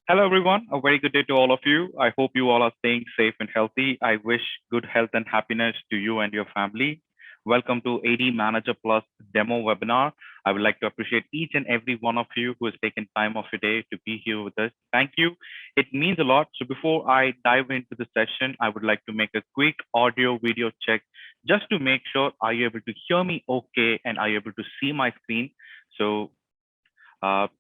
Hello, everyone. A very good day to all of you. I hope you all are staying safe and healthy. I wish good health and happiness to you and your family. Welcome to ADManager Plus demo webinar. I would like to appreciate each and every one of you who has taken time off your day to be here with us. Thank you. It means a lot. So before I dive into the session, I would like to make a quick audio video check just to make sure, are you able to hear me okay, and are you able to see my screen? So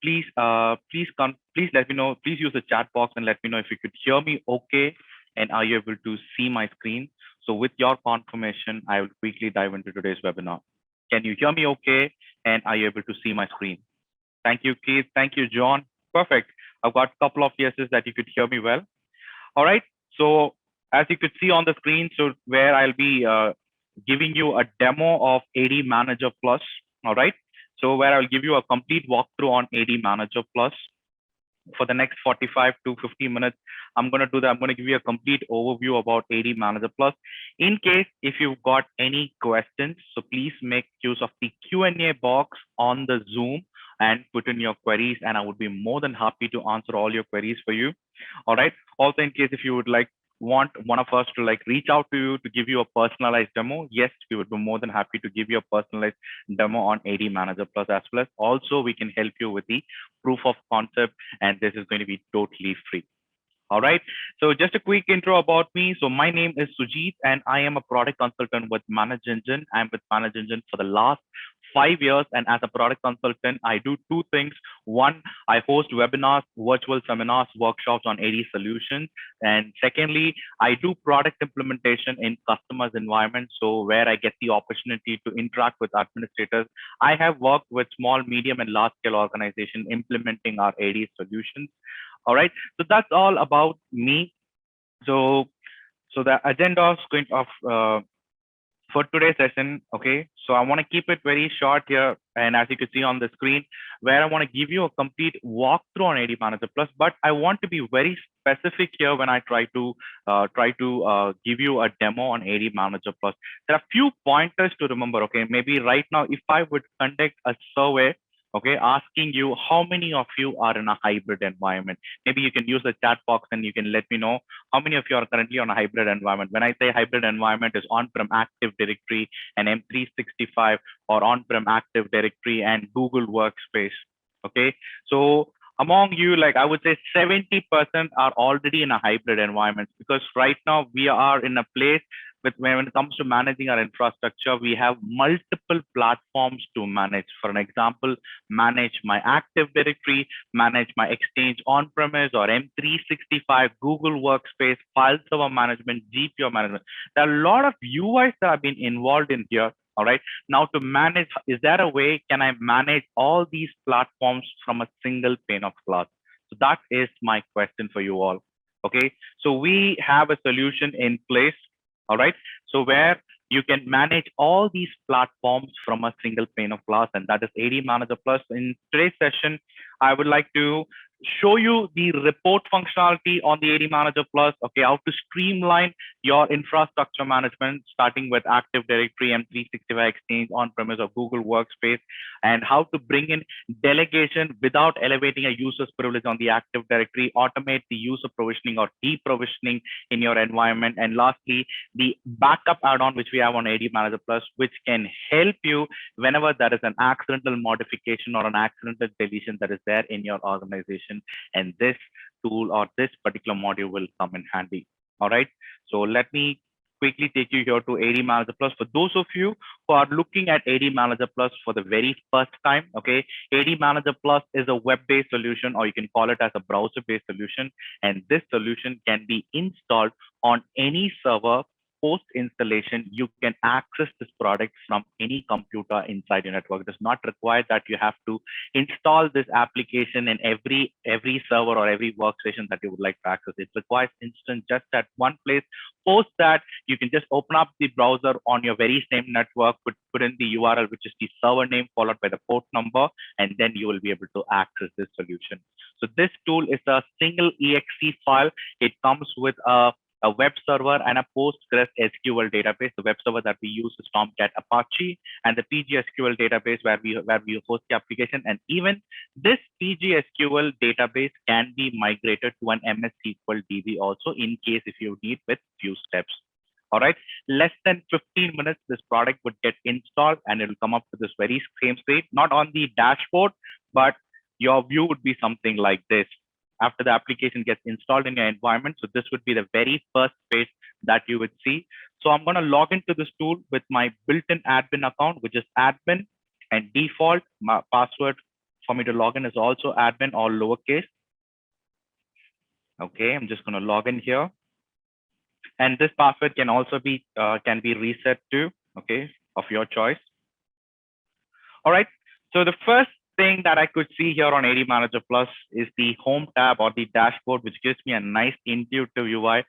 please let me know. Please use the chat box and let me know if you could hear me okay, and are you able to see my screen? So with your confirmation, I will quickly dive into today's webinar. Can you hear me okay, and are you able to see my screen? Thank you, Keith. Thank you, John. Perfect. I've got a couple of yeses that you could hear me well. All right. So as you could see on the screen, so where I'll be giving you a demo of ADManager Plus. All right. So where I'll give you a complete walkthrough on ADManager Plus for the next 45 to 50 minutes. I'm going to do that. I'm going to give you a complete overview about ADManager Plus. In case if you've got any questions, so please make use of the Q&A box on the Zoom and put in your queries, and I would be more than happy to answer all your queries for you. All right. Also, in case if you would want one of us to reach out to you to give you a personalized demo, yes, we would be more than happy to give you a personalized demo on ADManager Plus as well as also we can help you with the proof of concept, and this is going to be totally free. All right. So just a quick intro about me. So my name is Sujit, and I am a product consultant with Manage Engine. I'm with Manage Engine for the last 5 years. And as a product consultant, I do two things. One, I host webinars, virtual seminars, workshops on AD solutions. And secondly, I do product implementation in customers' environments. So where I get the opportunity to interact with administrators. I have worked with small, medium, and large scale organizations implementing our AD solutions. All right. So that's all about me. So the agenda is going of for today's session. Okay. So I want to keep it very short here. And as you can see on the screen, where I want to give you a complete walkthrough on ADManager Plus, but I want to be very specific here when I try to give you a demo on ADManager Plus. There are few pointers to remember. Okay. Maybe right now, if I would conduct a survey, okay, asking you how many of you are in a hybrid environment. Maybe you can use the chat box and you can let me know how many of you are currently on a hybrid environment. When I say hybrid environment is on-prem Active Directory and M365, or on-prem Active Directory and Google Workspace. Okay, so among you, I would say 70% are already in a hybrid environment, because right now we are in a place with, when it comes to managing our infrastructure, we have multiple platforms to manage. For an example, manage my Active Directory, manage my Exchange on-premise or M365, Google Workspace, file server management, GPO management. There are a lot of UIs that have been involved in here. All right. Now to manage, is there a way, can I manage all these platforms from a single pane of glass? So that is my question for you all. Okay. So we have a solution in place. All right. So where you can manage all these platforms from a single pane of glass, and that is ADManager Plus. In today's session, I would like to show you the report functionality on the ADManager Plus. Okay, how to streamline your infrastructure management, starting with Active Directory, M365 Exchange, on-premise, or Google Workspace, and how to bring in delegation without elevating a user's privilege on the Active Directory, automate the user provisioning or deprovisioning in your environment, and lastly, the backup add-on which we have on ADManager Plus, which can help you whenever there is an accidental modification or an accidental deletion that is there in your organization, and this tool or this particular module will come in handy. All right. So let me quickly take you here to ADManager Plus. For those of you who are looking at ADManager Plus for the very first time, okay, ADManager Plus is a web-based solution, or you can call it as a browser-based solution. And this solution can be installed on any server. Post installation, you can access this product from any computer inside your network. It does not require that you have to install this application in every server or every workstation that you would like to access. It requires instant just at one place. Post that, you can just open up the browser on your very same network, put in the URL, which is the server name followed by the port number, and then you will be able to access this solution. So this tool is a single exe file. It comes with a a web server, and a Postgres SQL database. The web server that we use is Tomcat Apache, and the PGSQL database where we host the application. And even this PGSQL database can be migrated to an MS SQL DB also in case if you need with few steps. All right, less than 15 minutes, this product would get installed and it will come up to this very same screen, not on the dashboard, but your view would be something like this after the application gets installed in your environment. So this would be the very first page that you would see. So I'm going to log into this tool with my built-in admin account, which is admin, and default my password for me to log in is also admin, all lowercase. Okay, I'm just going to log in here. And this password can also be reset to, okay, of your choice. All right. So the first thing that I could see here on ADManager Plus is the home tab or the dashboard, which gives me a nice intuitive UI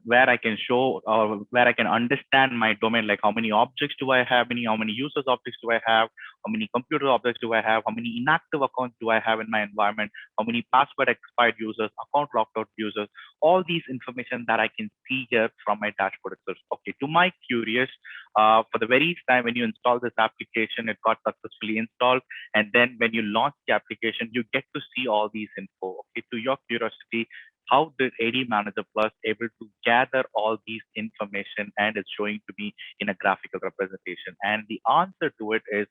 where I can show or where I can understand my domain, like how many objects do I have, how many users objects do I have, how many computer objects do I have, how many inactive accounts do I have in my environment, how many password expired users, account locked out users, all these information that I can see here from my dashboard itself. Okay, to my curious, for the very time when you install this application, it got successfully installed. And then when you launch the application, you get to see all these info. Okay, to your curiosity, how did ADManager Plus able to gather all these information and it's showing to me in a graphical representation? And the answer to it is,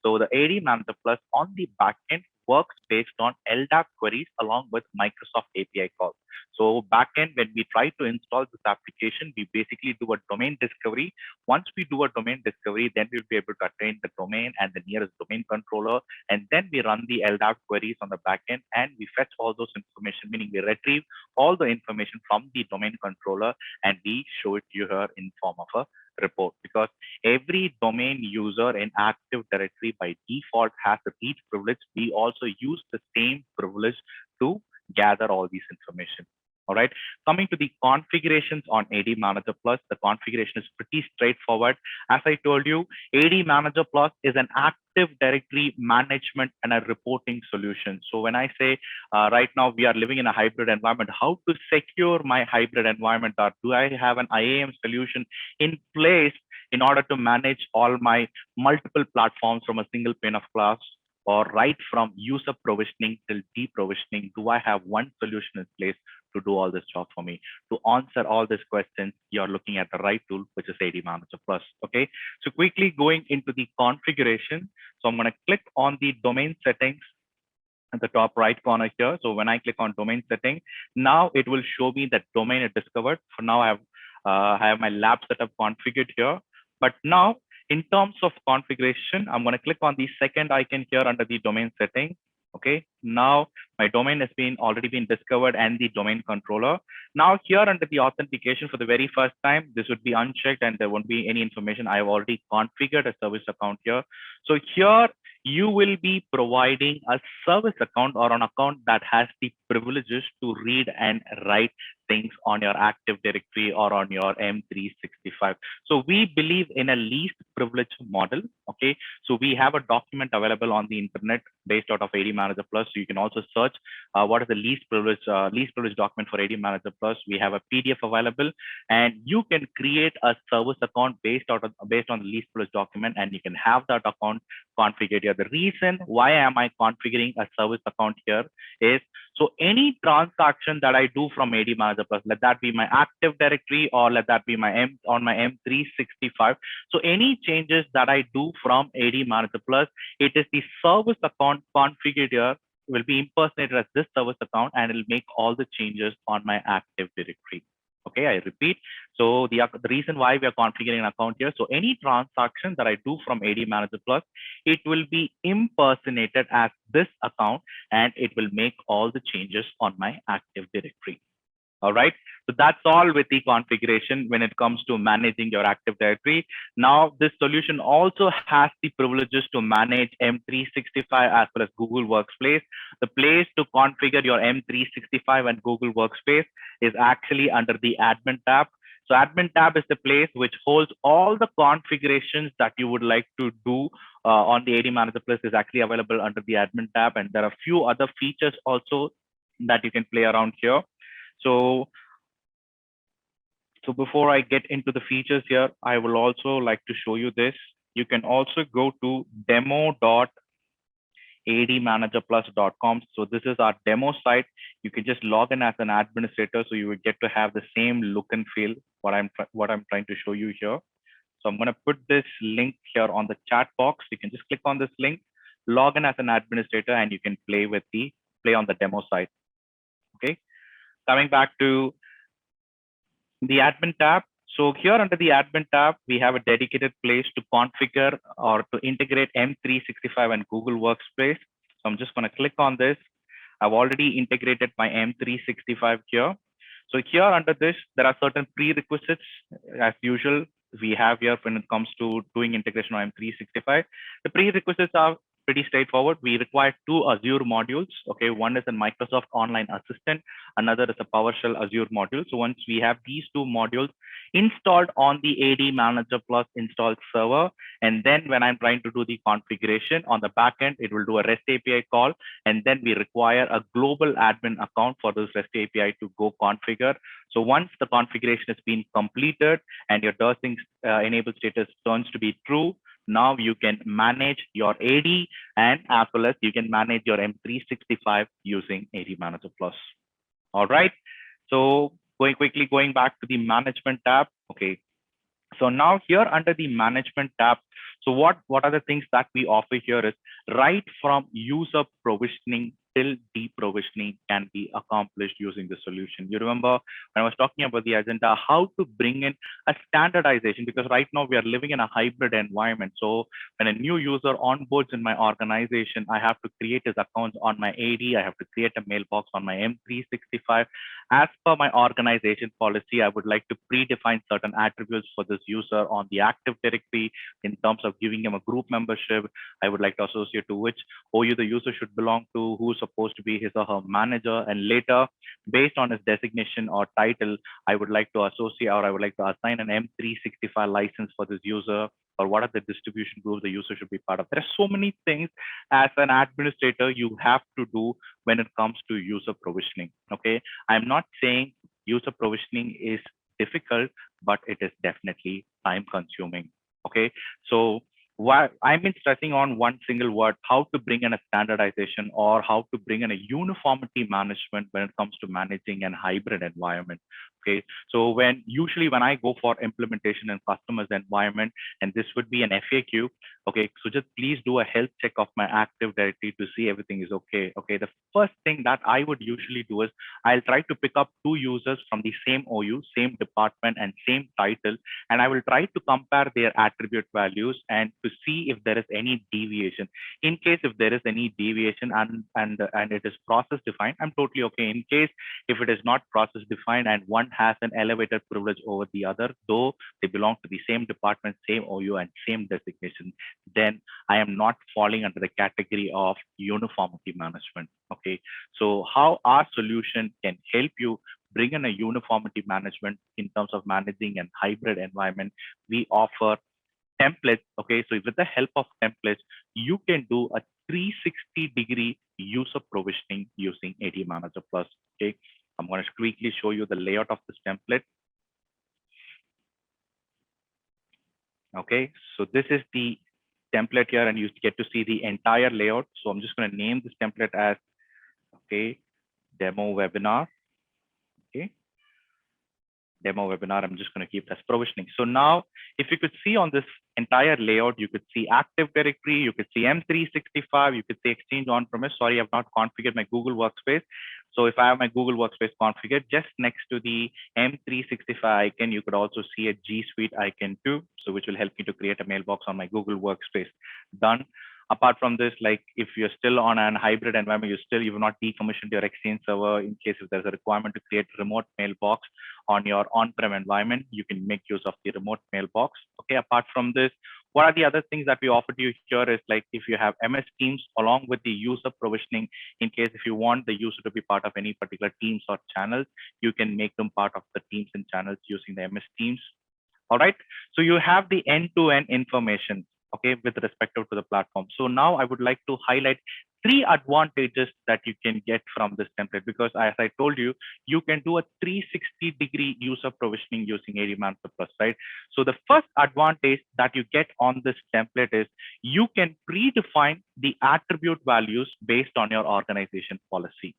so the ADManager Plus on the backend works based on LDAP queries along with Microsoft API calls. So backend, when we try to install this application, we basically do a domain discovery. Once we do a domain discovery, then we'll be able to attain the domain and the nearest domain controller. And then we run the LDAP queries on the backend and we fetch all those information, meaning we retrieve all the information from the domain controller and we show it to you here in form of a report, because every domain user in Active Directory by default has a read privilege. We also use the same privilege to gather all these information. All right. Coming to the configurations on ADManager Plus, the configuration is pretty straightforward. As I told you, ADManager Plus is an Active Directory management and a reporting solution. So when I say right now we are living in a hybrid environment, how to secure my hybrid environment, or do I have an IAM solution in place in order to manage all my multiple platforms from a single pane of glass? Or right from user provisioning till deprovisioning, do I have one solution in place to do all this job for me? To answer all these questions, you're looking at the right tool, which is ADManager Plus. Okay, so quickly going into the configuration. So I'm going to click on the domain settings at the top right corner here. So when I click on domain setting, now it will show me that domain is discovered. For now, I have my lab setup configured here. But now, in terms of configuration, I'm going to click on the second icon here under the domain setting. Okay, now my domain has already been discovered and the domain controller. Now here under the authentication for the very first time, this would be unchecked and there won't be any information. I have already configured a service account here. So here you will be providing a service account or an account that has the privileges to read and write things on your Active Directory or on your M365. So we believe in a least privilege model. Okay, so we have a document available on the internet based out of ADManager Plus. So you can also search what is the least privilege document for ADManager Plus. We have a PDF available, and you can create a service account based on the least privilege document, and you can have that account configured here. The reason why am I configuring a service account here is, so any transaction that I do from ADManager Plus, let that be my Active Directory or let that be my M365. So any changes that I do from ADManager Plus, it is the service account configured here will be impersonated as this service account, and it will make all the changes on my Active Directory. Okay, I repeat. So the reason why we are configuring an account here, so any transaction that I do from ADManager Plus, it will be impersonated as this account, and it will make all the changes on my Active Directory. All right, so that's all with the configuration when it comes to managing your Active Directory. Now, this solution also has the privileges to manage M365 as well as Google Workspace. The place to configure your M365 and Google Workspace is actually under the admin tab. So admin tab is the place which holds all the configurations that you would like to do on the ADManager Plus is actually available under the admin tab. And there are a few other features also that you can play around here. So So before I get into the features here, I will also like to show you this. You can also go to demo.admanagerplus.com. So this is our demo site. You can just log in as an administrator, so you will get to have the same look and feel what I'm trying to show you here. So I'm going to put this link here on the chat box. You can just click on this link, log in as an administrator, and you can play on the demo site. Okay. Coming back to the admin tab. So here under the admin tab, we have a dedicated place to configure or to integrate M365 and Google Workspace. So I'm just going to click on this. I've already integrated my M365 here. So here under this, there are certain prerequisites as usual we have here when it comes to doing integration on M365. The prerequisites are pretty straightforward. We require two Azure modules. Okay, one is a Microsoft Online Assistant, another is a PowerShell Azure module. So once we have these two modules installed on the ADManager Plus installed server, and then when I'm trying to do the configuration on the backend, it will do a REST API call, and then we require a global admin account for this REST API to go configure. So once the configuration has been completed and your dosing enabled status turns to be true, now you can manage your AD and as well as you can manage your M365 using ADManager Plus. All right. So going back to the management tab. Okay. So now here under the management tab, so what are the things that we offer here is right from user provisioning till deprovisioning can be accomplished using the solution. You remember when I was talking about the agenda, how to bring in a standardization, because right now we are living in a hybrid environment. So when a new user onboards in my organization, I have to create his accounts on my AD, I have to create a mailbox on my M365. As per my organization policy, I would like to predefine certain attributes for this user on the Active Directory in terms of giving him a group membership. I would like to associate to which OU the user should belong to, who's supposed to be his or her manager, and later, based on his designation or title, I would like to associate or I would like to assign an M365 license for this user, or what are the distribution groups the user should be part of. There are so many things as an administrator you have to do when it comes to user provisioning. Okay, I'm not saying user provisioning is difficult, but it is definitely time consuming. Okay, so why I've been stressing on one single word, how to bring in a standardization or how to bring in a uniformity management when it comes to managing an hybrid environment. Okay, so usually when I go for implementation in customers environment, and this would be an FAQ. Okay, so just please do a health check of my Active Directory to see everything is okay. Okay, the first thing that I would usually do is I'll try to pick up two users from the same OU, same department, and same title, and I will try to compare their attribute values and to see if there is any deviation. In case if there is any deviation and it is process defined, I'm totally okay. In case if it is not process defined and one has an elevated privilege over the other, though they belong to the same department, same OU, and same designation, then I am not falling under the category of uniformity management. Okay, so how our solution can help you bring in a uniformity management in terms of managing an hybrid environment, we offer templates. Okay, so with the help of templates, you can do a 360-degree user provisioning using ADManager Plus. Okay, I'm going to quickly show you the layout of this template. Okay, so this is the template here, and you get to see the entire layout. So I'm just going to name this template as, okay, demo webinar. Okay, demo webinar. I'm just going to keep it as provisioning. So now, if you could see on this entire layout, you could see Active Directory, you could see M365, you could see Exchange on-premise. Sorry, I've not configured my Google Workspace. So if I have my Google Workspace configured, just next to the M365 icon, you could also see a G Suite icon too, so which will help me to create a mailbox on my Google Workspace. Done. Apart from this, like if you're still on an hybrid environment, you've not decommissioned your Exchange server, in case if there's a requirement to create remote mailbox on your on-prem environment, you can make use of the remote mailbox. Okay, apart from this, what are the other things that we offer to you here is like if you have MS Teams along with the user provisioning, in case if you want the user to be part of any particular teams or channels, you can make them part of the teams and channels using the MS Teams. All right, so you have the end-to-end information, okay, with respect to the platform. So now I would like to highlight three advantages that you can get from this template, because as I told you, you can do a 360-degree user provisioning using ADManager Plus, right? So the first advantage that you get on this template is you can predefine the attribute values based on your organization policy.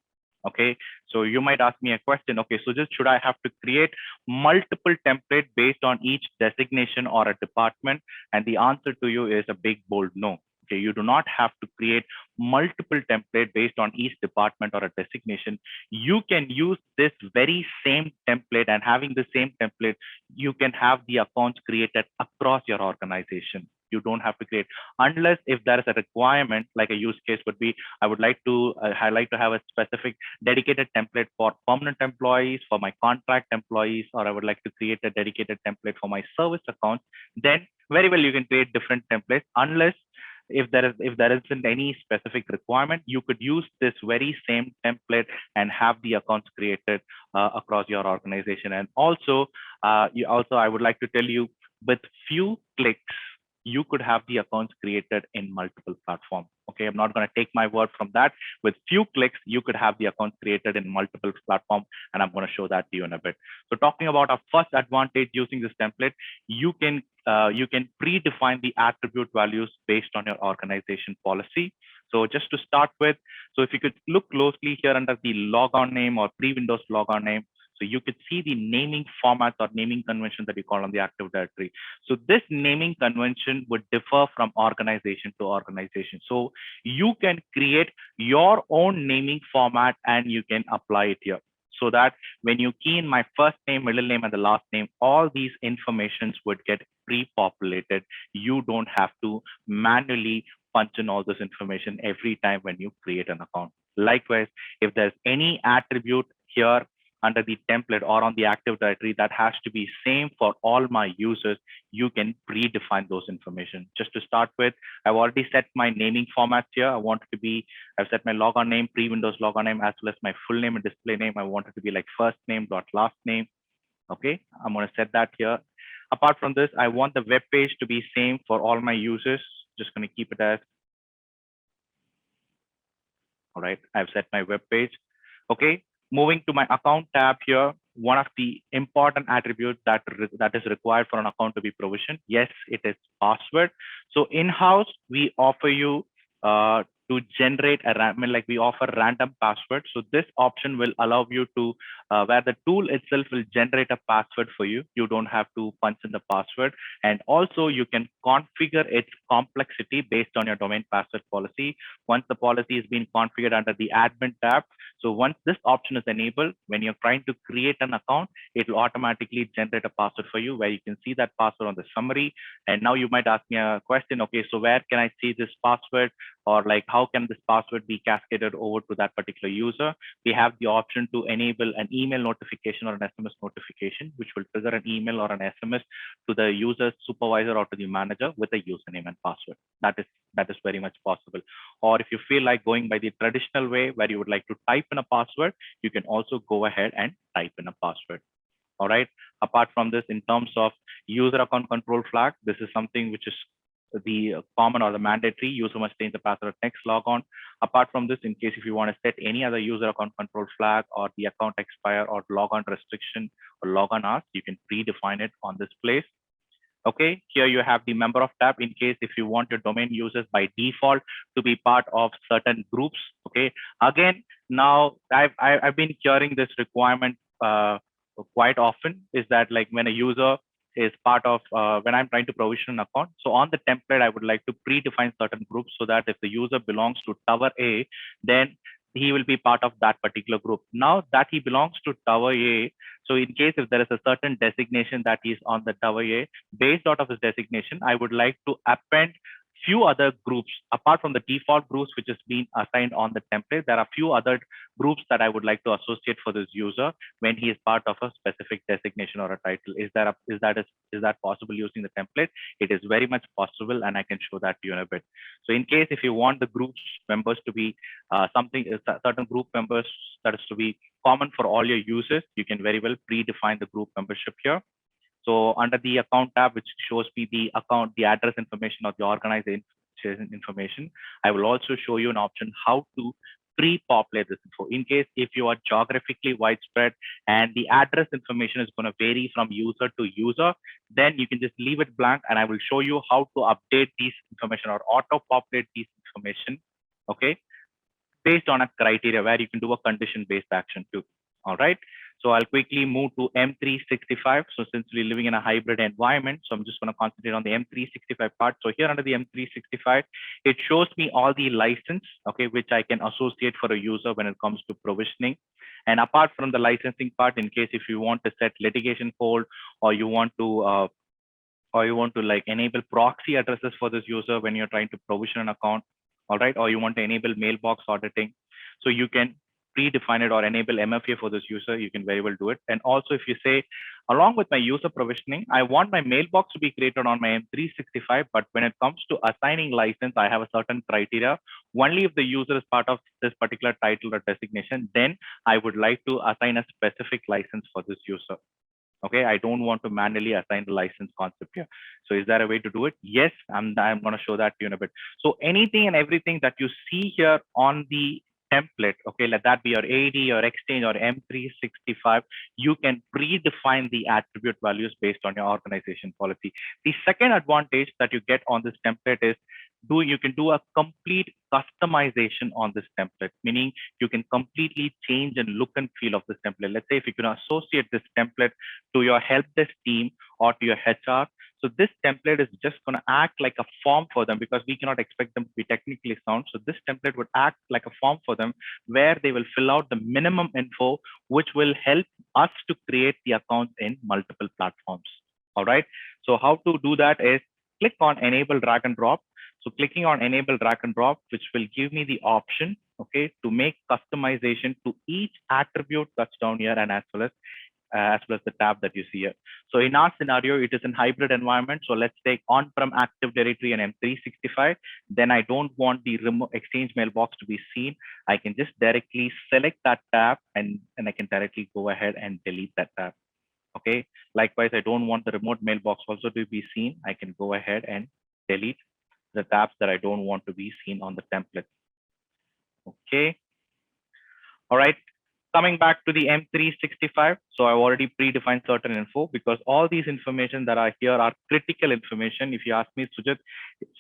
Okay, so you might ask me a question. Okay, so just should I have to create multiple template based on each designation or a department? And the answer to you is a big bold no. Okay, you do not have to create multiple template based on each department or a designation. You can use this very same template, and having the same template, you can have the accounts created across your organization. You don't have to create, unless if there is a requirement, like a use case would be, I would like to highlight to have a specific dedicated template for permanent employees, for my contract employees, or I would like to create a dedicated template for my service accounts, then very well you can create different templates. Unless if there isn't any specific requirement, you could use this very same template and have the accounts created across your organization. And also, I would like to tell you, with few clicks, you could have the accounts created in multiple platforms. Okay, I'm not going to take my word from that. With few clicks, you could have the accounts created in multiple platforms, and I'm going to show that to you in a bit. So talking about our first advantage using this template, you can predefine the attribute values based on your organization policy. So just to start with, so if you could look closely here under the logon name or pre-Windows logon name, so you could see the naming formats or naming convention that you call on the Active Directory. So this naming convention would differ from organization to organization. So you can create your own naming format and you can apply it here. So that when you key in my first name, middle name, and the last name, all these informations would get pre-populated. You don't have to manually punch in all this information every time when you create an account. Likewise, if there's any attribute here under the template or on the Active Directory that has to be same for all my users, you can predefine those information. Just to start with, I've already set my naming formats here. I've set my logon name, pre-Windows logon name, as well as my full name and display name. I want it to be like first name dot last name. Okay, I'm going to set that here. Apart from this, I want the web page to be same for all my users. Just going to keep it as, all right, I've set my web page. Okay, moving to my account tab here, one of the important attributes that is required for an account to be provisioned, yes, it is password. So in-house, we offer you to generate like we offer random password. So this option will allow you to, where the tool itself will generate a password for you. You don't have to punch in the password. And also you can configure its complexity based on your domain password policy. Once the policy is being configured under the admin tab, so once this option is enabled, when you're trying to create an account, it will automatically generate a password for you, where you can see that password on the summary. And now you might ask me a question, okay, so where can I see this password, or like how can this password be cascaded over to that particular user? We have the option to enable an email notification or an SMS notification, which will trigger an email or an SMS to the user's supervisor or to the manager with a username and password. That is very much possible. Or if you feel like going by the traditional way where you would like to type in a password, you can also go ahead and type in a password. All right. Apart from this, in terms of user account control flag, this is something which is the common or the mandatory. User must change the password next logon. Apart from this, in case if you want to set any other user account control flag or the account expire or logon restriction or logon hours, you can predefine it on this place. Okay, here you have the member of tab in case if you want your domain users by default to be part of certain groups. Okay, again, now I've been hearing this requirement quite often, is that like when a user is part of, when I'm trying to provision an account, so on the template, I would like to predefine certain groups so that if the user belongs to Tower A, then he will be part of that particular group. Now that he belongs to Tower A, so in case if there is a certain designation that is on the Tower A, based out of his designation, I would like to append few other groups apart from the default groups which is being assigned on the template. There are few other groups that I would like to associate for this user when he is part of a specific designation or a title. Is that possible using the template? It is very much possible, and I can show that to you in a bit. So in case if you want the groups members to be certain group members that is to be common for all your users, you can very well predefine the group membership here. So under the account tab, which shows me the account, the address information of the organization information. I will also show you an option how to pre-populate this info in case if you are geographically widespread and the address information is going to vary from user to user, then you can just leave it blank and I will show you how to update these information or auto populate these information, okay, based on a criteria where you can do a condition based action too. All right. So I'll quickly move to M365. So since we're living in a hybrid environment, so I'm just going to concentrate on the M365 part. So here under the M365, it shows me all the license, okay, which I can associate for a user when it comes to provisioning. And apart from the licensing part, in case if you want to set litigation hold or you want to like enable proxy addresses for this user when you're trying to provision an account, all right, or you want to enable mailbox auditing, so you can predefine it or enable MFA for this user, you can very well do it. And also if you say, along with my user provisioning, I want my mailbox to be created on my M365, but when it comes to assigning license, I have a certain criteria. Only if the user is part of this particular title or designation, then I would like to assign a specific license for this user. Okay, I don't want to manually assign the license concept here. So is there a way to do it? Yes, I'm going to show that to you in a bit. So anything and everything that you see here on the template, okay, let that be your AD or Exchange or M365, you can predefine the attribute values based on your organization policy. The second advantage that you get on this template is you can do a complete customization on this template, meaning you can completely change and look and feel of this template. Let's say if you can associate this template to your help desk team or to your HR. So this template is just going to act like a form for them because we cannot expect them to be technically sound. So this template would act like a form for them where they will fill out the minimum info, which will help us to create the accounts in multiple platforms. All right. So how to do that is click on enable drag and drop. So clicking on enable drag and drop, which will give me the option, okay, to make customization to each attribute that's down here and as well as the tab that you see here. So in our scenario, it is in hybrid environment. So let's take on-prem Active Directory and M365. Then I don't want the remote Exchange mailbox to be seen. I can just directly select that tab and I can directly go ahead and delete that tab. Okay. Likewise, I don't want the remote mailbox also to be seen. I can go ahead and delete the tabs that I don't want to be seen on the template. Okay. All right. Coming back to the M365, so I've already predefined certain info because all these information that are here are critical information. If you ask me, Sujit,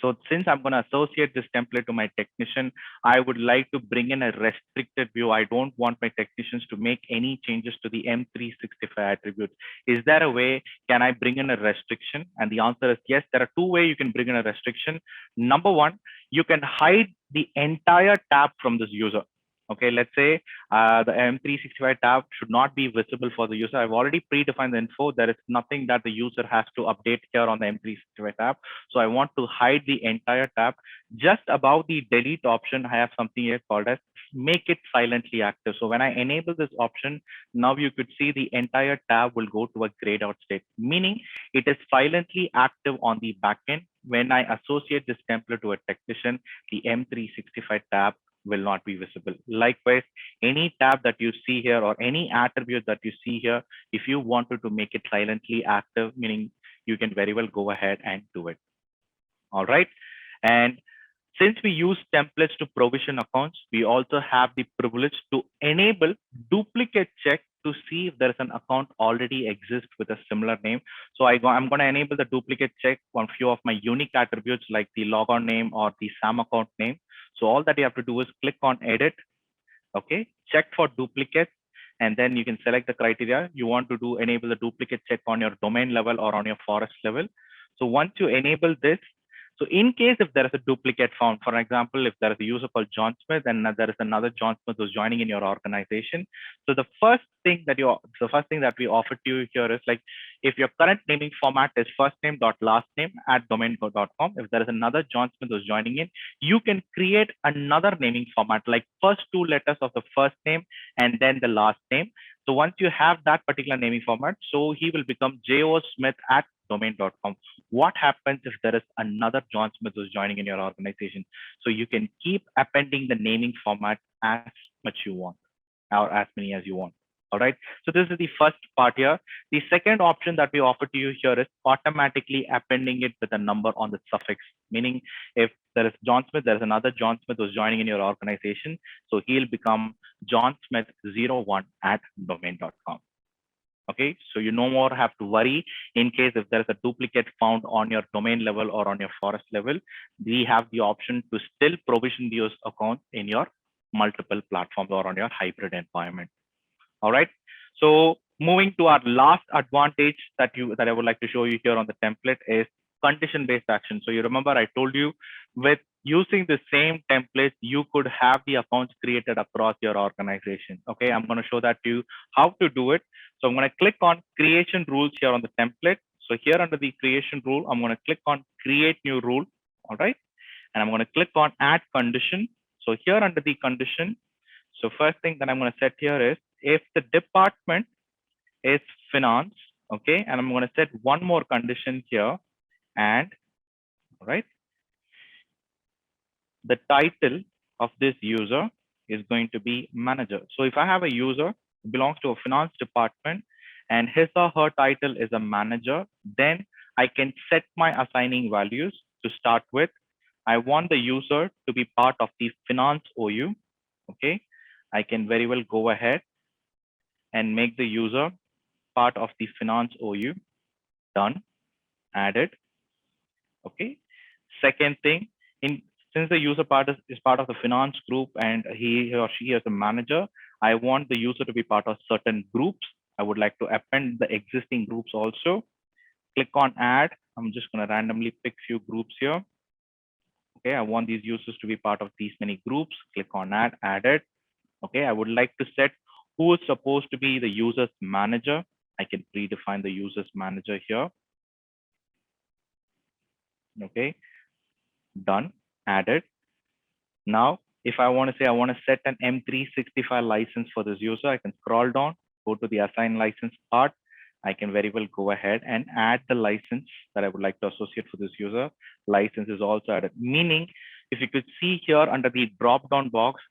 so since I'm going to associate this template to my technician, I would like to bring in a restricted view. I don't want my technicians to make any changes to the M365 attributes. Is there a way, can I bring in a restriction? And the answer is yes, there are two ways you can bring in a restriction. Number one, you can hide the entire tab from this user. Okay, let's say the M365 tab should not be visible for the user. I've already predefined the info. There is nothing that the user has to update here on the M365 tab. So I want to hide the entire tab. Just above the delete option, I have something here called as make it silently active. So when I enable this option, now you could see the entire tab will go to a grayed out state, meaning it is silently active on the backend. When I associate this template to a technician, the M365 tab will not be visible. Likewise, any tab that you see here or any attribute that you see here, if you wanted to make it silently active, meaning you can very well go ahead and do it. All right. And since we use templates to provision accounts, we also have the privilege to enable duplicate check to see if there is an account already exists with a similar name. So I'm going to enable the duplicate check on few of my unique attributes like the logon name or the SAM account name. So all that you have to do is click on edit, okay, check for duplicates, and then you can select the criteria. You want to enable the duplicate check on your domain level or on your forest level. So once you enable this, so in case if there is a duplicate found, for example, if there is a user called John Smith and there is another John Smith who's joining in your organization. So the first thing that we offer to you here is like, if your current naming format is first name dot last name at domain.com, if there is another John Smith who's joining in, you can create another naming format like first two letters of the first name and then the last name. So once you have that particular naming format, so he will become Jo Smith at domain.com. What happens if there is another John Smith who's joining in your organization? So you can keep appending the naming format as much you want or as many as you want. All right. So this is the first part here. The second option that we offer to you here is automatically appending it with a number on the suffix, meaning if there is John Smith, there is another John Smith who's joining in your organization. So he'll become John Smith 01 at domain.com. Okay, so you no more have to worry in case if there is a duplicate found on your domain level or on your forest level. We have the option to still provision those accounts in your multiple platforms or on your hybrid environment. All right. So moving to our last advantage that I would like to show you here on the template is condition-based action. So you remember I told you with using the same template, you could have the accounts created across your organization. Okay, I'm going to show that to you how to do it. So I'm going to click on creation rules here on the template. So here under the creation rule, I'm going to click on create new rule. All right. And I'm going to click on add condition. So here under the condition, so first thing that I'm going to set here is if the department is finance, okay, and I'm going to set one more condition here, and all right, the title of this user is going to be manager. So if I have a user who belongs to a finance department and his or her title is a manager, then I can set my assigning values. To start with, I want the user to be part of the finance OU. Okay, I can very well go ahead and make the user part of the finance OU. Done, added. Okay. Second thing, since the user part is part of the finance group and he or she is a manager, I want the user to be part of certain groups. I would like to append the existing groups also. Click on add. I'm just going to randomly pick few groups here. Okay, I want these users to be part of these many groups. Click on add, added. Okay, I would like to set who is supposed to be the user's manager. I can predefine the user's manager here. Okay, done, added. Now, if I want to say I want to set an M365 license for this user, I can scroll down, go to the assign license part. I can very well go ahead and add the license that I would like to associate for this user. License is also added, meaning if you could see here under the drop down box,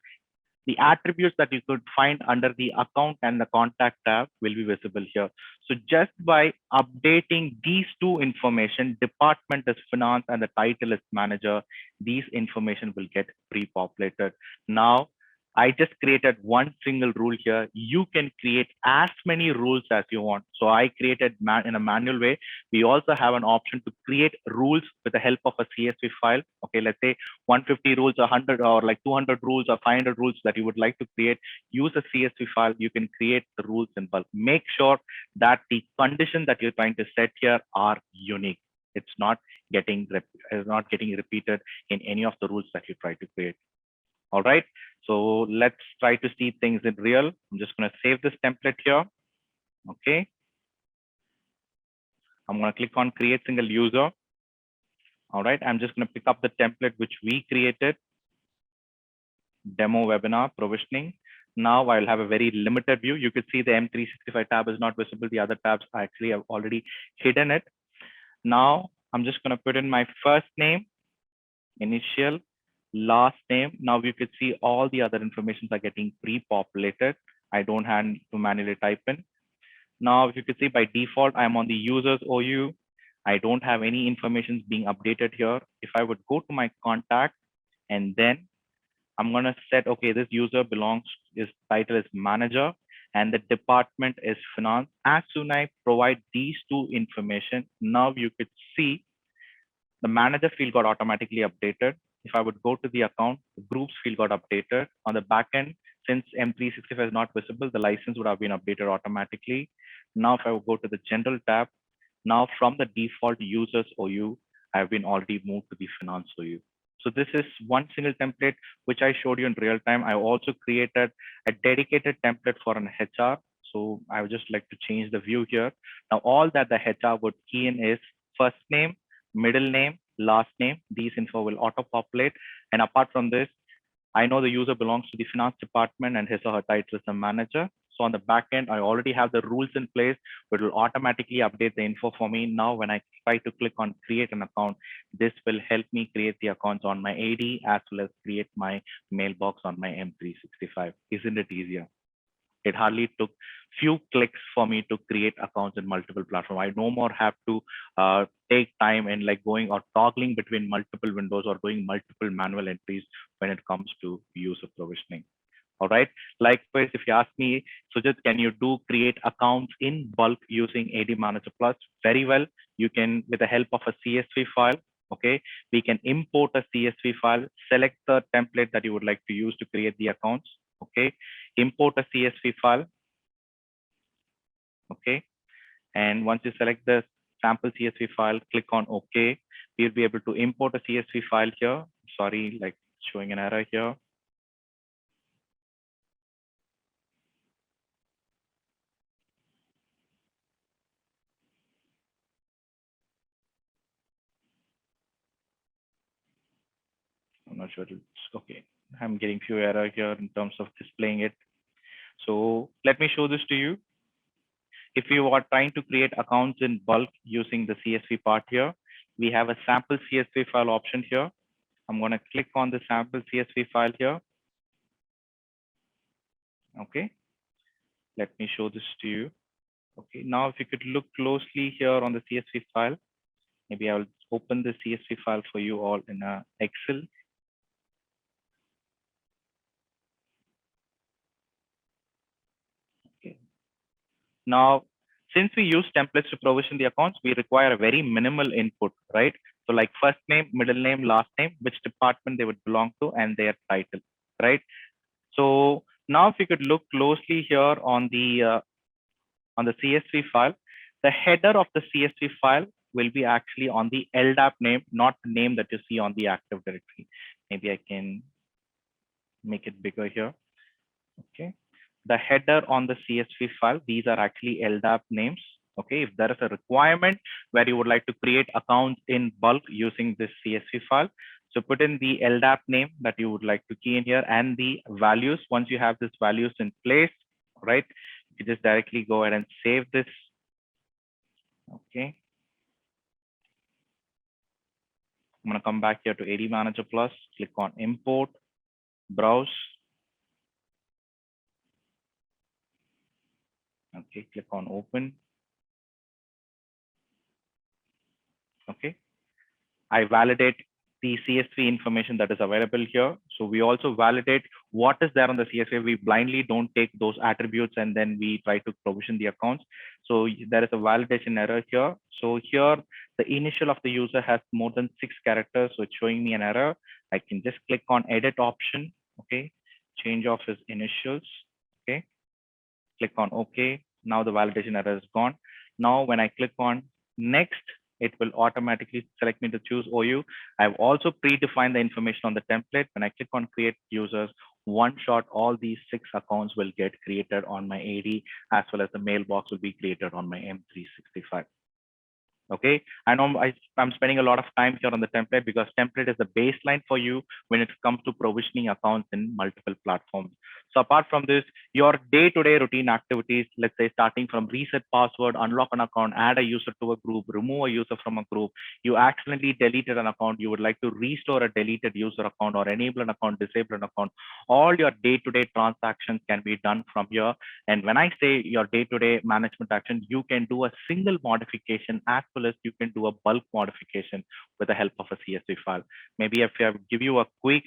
the attributes that you could find under the account and the contact tab will be visible here. So just by updating these two information, department is finance and the title is manager, these information will get pre-populated. Now, I just created one single rule here. You can create as many rules as you want. So I created in a manual way. We also have an option to create rules with the help of a CSV file. Okay, let's say 150 rules, 100 or like 200 rules or 500 rules that you would like to create. Use a CSV file. You can create the rules in bulk. Make sure that the condition that you're trying to set here are unique. It's not getting repeated in any of the rules that you try to create. All right, so let's try to see things in real. I'm just going to save this template here. Okay, I'm going to click on create single user. All right, I'm just going to pick up the template which we created, demo webinar provisioning. Now I'll have a very limited view. You could see the M365 tab is not visible. The other tabs I actually have already hidden it. Now I'm just going to put in my first name, initial, last name. Now you could see all the other informations are getting pre-populated. I don't have to manually type in. Now, if you could see by default, I'm on the users OU. I don't have any information being updated here. If I would go to my contact and then I'm going to set, okay, this user belongs, his title is manager and the department is finance. As soon as I provide these two information, now you could see the manager field got automatically updated. If I would go to the account, the groups field got updated. On the back end, since M365 is not visible, the license would have been updated automatically. Now, if I would go to the general tab, now from the default users OU, I've been already moved to the finance OU. So this is one single template, which I showed you in real time. I also created a dedicated template for an HR. So I would just like to change the view here. Now, all that the HR would key in is first name, middle name, last name. These info will auto populate. And apart from this, I know the user belongs to the finance department and his or her title is a manager. So on the back end, I already have the rules in place, but it will automatically update the info for me. Now, when I try to click on create an account, this will help me create the accounts on my AD as well as create my mailbox on my M365. Isn't it easier? It hardly took few clicks for me to create accounts in multiple platforms. I no more have to take time and like going or toggling between multiple windows or doing multiple manual entries when it comes to user provisioning. All right. Likewise, if you ask me, Sujit, can you do create accounts in bulk using ADManager Plus? Very well. You can, with the help of a CSV file, okay, we can import a CSV file, select the template that you would like to use to create the accounts, okay, import a CSV file, okay, and once you select the sample CSV file, click on OK. We'll be able to import a CSV file here. Sorry, like showing an error here. I'm not sure it's okay. I'm getting few error here in terms of displaying it. So let me show this to you. If you are trying to create accounts in bulk using the CSV part here, we have a sample CSV file option here. I'm going to click on the sample CSV file here. Okay. Let me show this to you. Okay. Now, if you could look closely here on the CSV file, maybe I'll open the CSV file for you all in Excel. Okay. Now, since we use templates to provision the accounts, we require a very minimal input, right? So like first name, middle name, last name, which department they would belong to, and their title, right? So now if you could look closely here on the CSV file, the header of the CSV file will be actually on the LDAP name, not the name that you see on the Active Directory. Maybe I can make it bigger here. Okay. The header on the CSV file, these are actually LDAP names. Okay. If there is a requirement where you would like to create accounts in bulk using this CSV file, so put in the LDAP name that you would like to key in here and the values. Once you have these values in place, right, you just directly go ahead and save this. Okay. I'm going to come back here to ADManager Plus, click on import, browse. Okay, click on open. Okay. I validate the CSV information that is available here. So we also validate what is there on the CSV. We blindly don't take those attributes and then we try to provision the accounts. So there is a validation error here. So here the initial of the user has more than 6 characters. So it's showing me an error. I can just click on edit option. Okay. Change of his initials. Okay. Click on OK. Now the validation error is gone. Now when I click on next, it will automatically select me to choose OU. I've also predefined the information on the template. When I click on create users, one shot, all these 6 accounts will get created on my AD, as well as the mailbox will be created on my M365. Okay, I know I'm spending a lot of time here on the template because template is the baseline for you when it comes to provisioning accounts in multiple platforms. So apart from this, your day-to-day routine activities, let's say starting from reset password, unlock an account, add a user to a group, remove a user from a group, you accidentally deleted an account, you would like to restore a deleted user account or enable an account, disable an account, all your day-to-day transactions can be done from here. And when I say your day-to-day management action, you can do a single modification as well as you can do a bulk modification with the help of a CSV file. Maybe if I give you a quick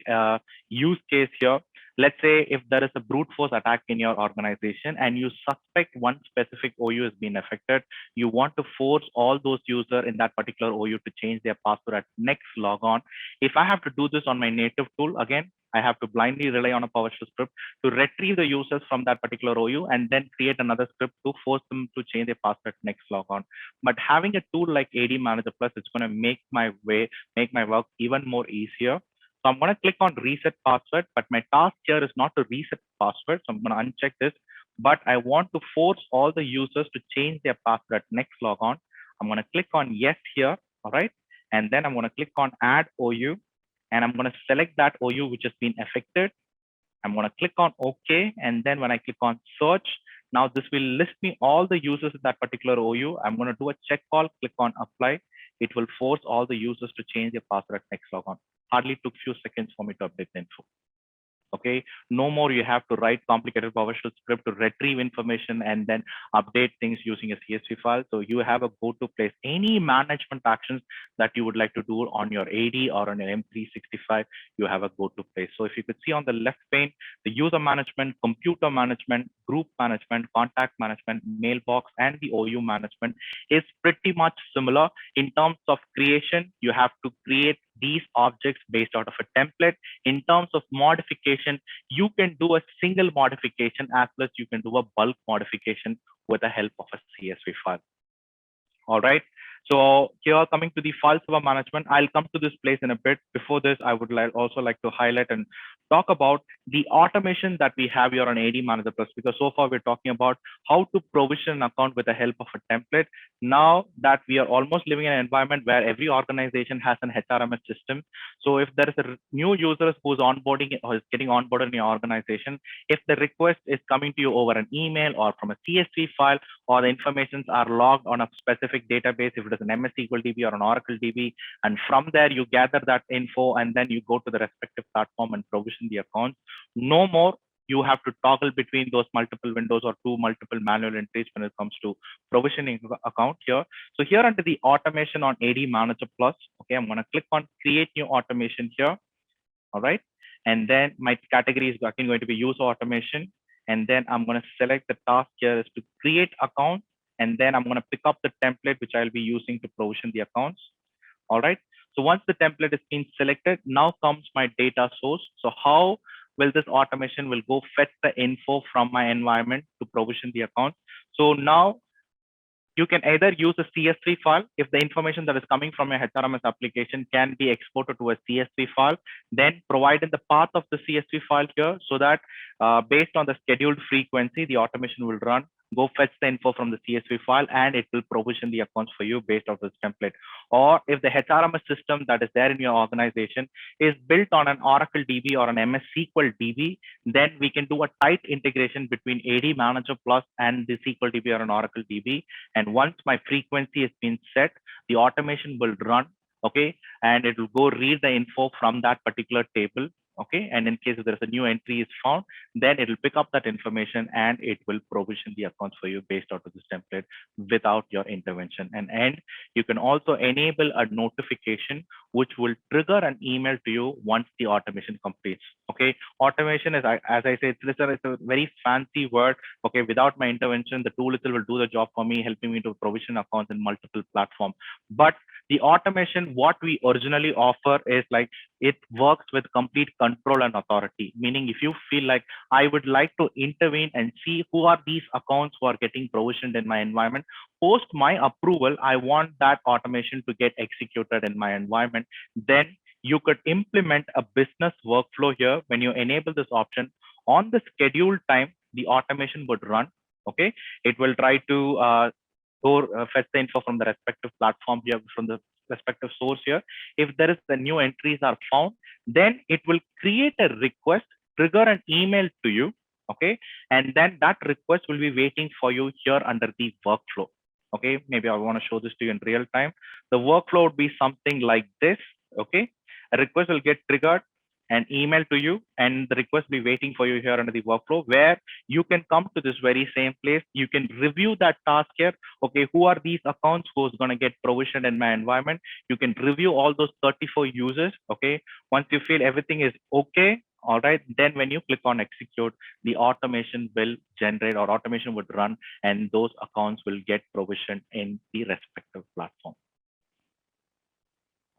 use case here, let's say if there is a brute force attack in your organization and you suspect one specific OU has been affected, you want to force all those users in that particular OU to change their password at next logon. If I have to do this on my native tool, again, I have to blindly rely on a PowerShell script to retrieve the users from that particular OU and then create another script to force them to change their password next logon. But having a tool like ADManager Plus, it's going to make my work even more easier. So I'm going to click on reset password, but my task here is not to reset password. So I'm going to uncheck this, but I want to force all the users to change their password at next logon. I'm going to click on yes here. All right. And then I'm going to click on add OU and I'm going to select that OU which has been affected. I'm going to click on OK. And then when I click on search, now this will list me all the users in that particular OU. I'm going to do a check call, click on apply. It will force all the users to change their password at next logon. Hardly took few seconds for me to update the info. Okay. Okay, no more you have to write complicated PowerShell script to retrieve information and then update things using a CSV file. So you have a go-to place. Any management actions that you would like to do on your AD or on your M365, you have a go-to place. So if you could see on the left pane, the user management, computer management, group management, contact management, mailbox, and the OU management is pretty much similar. In terms of creation, you have to create these objects based out of a template. In terms of modification, you can do a single modification as well as you can do a bulk modification with the help of a CSV file. All right. So here coming to the file server management, I'll come to this place in a bit. Before this, I would also like to highlight and talk about the automation that we have here on ADManager Plus, because so far we're talking about how to provision an account with the help of a template. Now that we are almost living in an environment where every organization has an HRMS system. So if there is a new user who's onboarding or is getting onboarded in your organization, if the request is coming to you over an email or from a CSV file, or the informations are logged on a specific database, if it is an MS SQL DB or an Oracle DB, and from there you gather that info and then you go to the respective platform and provision the accounts. No more you have to toggle between those multiple windows or two multiple manual entries when it comes to provisioning account here. So here under the automation on ADManager Plus, okay, I'm going to click on create new automation here. All right. And then my category is again going to be user automation. And then I'm going to select the task here is to create accounts. And then I'm going to pick up the template, which I'll be using to provision the accounts. All right. So once the template is being selected, now comes my data source. So how will this automation will go fetch the info from my environment to provision the account? So now you can either use a CSV file if the information that is coming from your HRMS application can be exported to a CSV file, then provide in the path of the CSV file here so that based on the scheduled frequency, the automation will run, go fetch the info from the CSV file, and it will provision the accounts for you based on this template. Or if the HRMS system that is there in your organization is built on an Oracle DB or an MS SQL DB, then we can do a tight integration between ADManager Plus and the SQL DB or an Oracle DB. And once my frequency has been set, the automation will run, okay, and it will go read the info from that particular table, okay, and in case if there's a new entry is found, then it will pick up that information and it will provision the accounts for you based out of this template without your intervention. And you can also enable a notification which will trigger an email to you once the automation completes. Okay, automation is, as I say, it's a very fancy word. Okay, without my intervention, the tool itself will do the job for me, helping me to provision accounts in multiple platforms. But the automation, what we originally offer is like it works with complete control and authority. Meaning, if you feel like I would like to intervene and see who are these accounts who are getting provisioned in my environment, post my approval, I want that automation to get executed in my environment, then you could implement a business workflow here. When you enable this option on the scheduled time, the automation would run. Okay, it will try to fetch the info from the respective platform here, from the respective source here. If there is the new entries are found, then it will create a request, trigger an email to you. Okay, and then that request will be waiting for you here under the workflow. Okay, maybe I want to show this to you in real time. The workflow would be something like this. Okay, a request will get triggered, an email to you, and the request will be waiting for you here under the workflow, where you can come to this very same place. You can review that task here. Okay, who are these accounts who's going to get provisioned in my environment? You can review all those 34 users. Okay, once you feel everything is okay, all right, then when you click on execute, the automation will generate, or automation would run, and those accounts will get provisioned in the respective platform.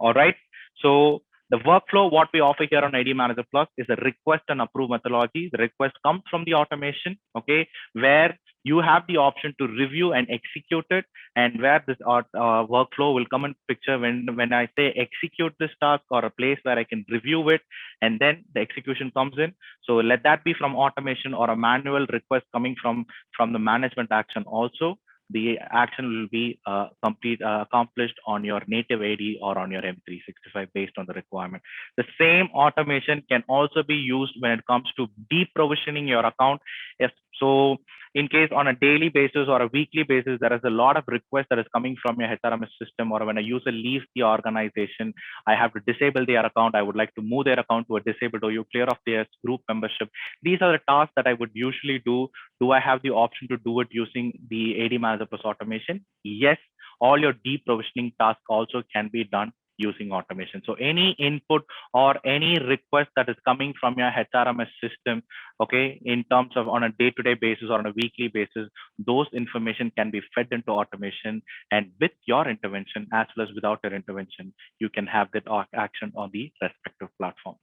All right, so the workflow, what we offer here on ADManager Plus is a request and approve methodology. The request comes from the automation, okay, where you have the option to review and execute it, and where this workflow will come in picture when I say execute this task, or a place where I can review it, and then the execution comes in. So let that be from automation or a manual request coming from the management action also. The action will be accomplished on your native AD or on your M365 based on the requirement. The same automation can also be used when it comes to deprovisioning your account. Yes, so in case on a daily basis or a weekly basis, there is a lot of requests that is coming from your HRMS system, or when a user leaves the organization, I have to disable their account. I would like to move their account to a disabled, or you clear off their group membership. These are the tasks that I would usually do. Do I have the option to do it using the ADManager Plus automation? Yes, all your deprovisioning tasks also can be done using automation. So any input or any request that is coming from your HRMS system, okay, in terms of on a day-to-day basis or on a weekly basis, those information can be fed into automation, and with your intervention as well as without your intervention, you can have that action on the respective platform.